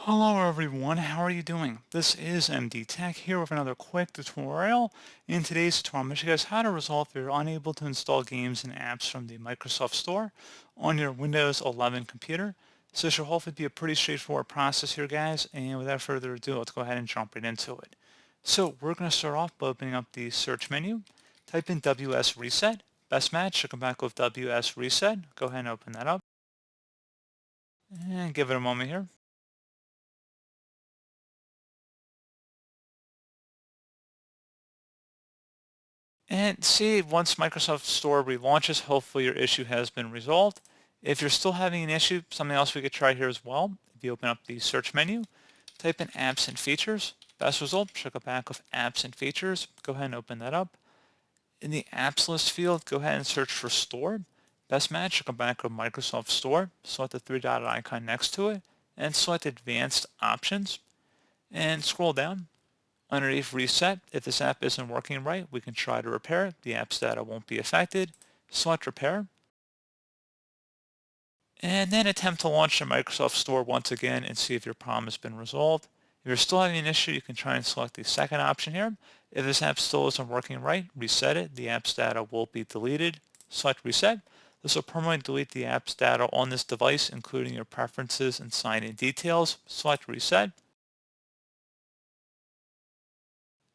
Hello everyone, how are you doing? This is MD Tech here with another quick tutorial. In today's tutorial, I'm going to show you guys how to resolve if you're unable to install games and apps from the Microsoft Store on your Windows 11 computer. So this should hopefully be a pretty straightforward process here, guys, and without further ado, let's go ahead and jump right into it. So we're going to start off by opening up the search menu, type in WS Reset. Best match should come back with WS Reset. Go ahead and open that up and give it a moment here. And see, once Microsoft Store relaunches, hopefully your issue has been resolved. If you're still having an issue, something else we could try here as well. If you open up the search menu, type in apps and features. Best result, check out back of apps and features. Go ahead and open that up. In the apps list field, go ahead and search for store. Best match, check out back of Microsoft Store. Select the three-dot icon next to it and select advanced options and scroll down. Underneath reset, if this app isn't working right, we can try to repair it. The app's data won't be affected. Select repair. And then attempt to launch the Microsoft Store once again and see if your problem has been resolved. If you're still having an issue, you can try and select the second option here. If this app still isn't working right, reset it. The app's data will be deleted. Select reset. This will permanently delete the app's data on this device, including your preferences and sign-in details. Select reset.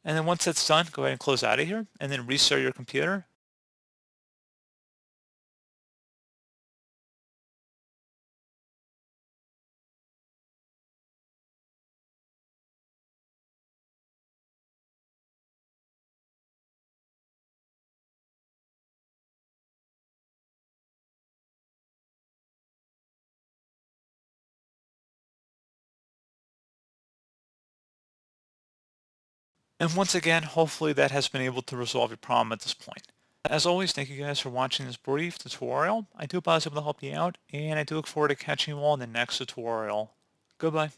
And then once that's done, go ahead and close out of here and then restart your computer. And once again, hopefully that has been able to resolve your problem at this point. As always, thank you guys for watching this brief tutorial. I do hope I was able to help you out, and I do look forward to catching you all in the next tutorial. Goodbye.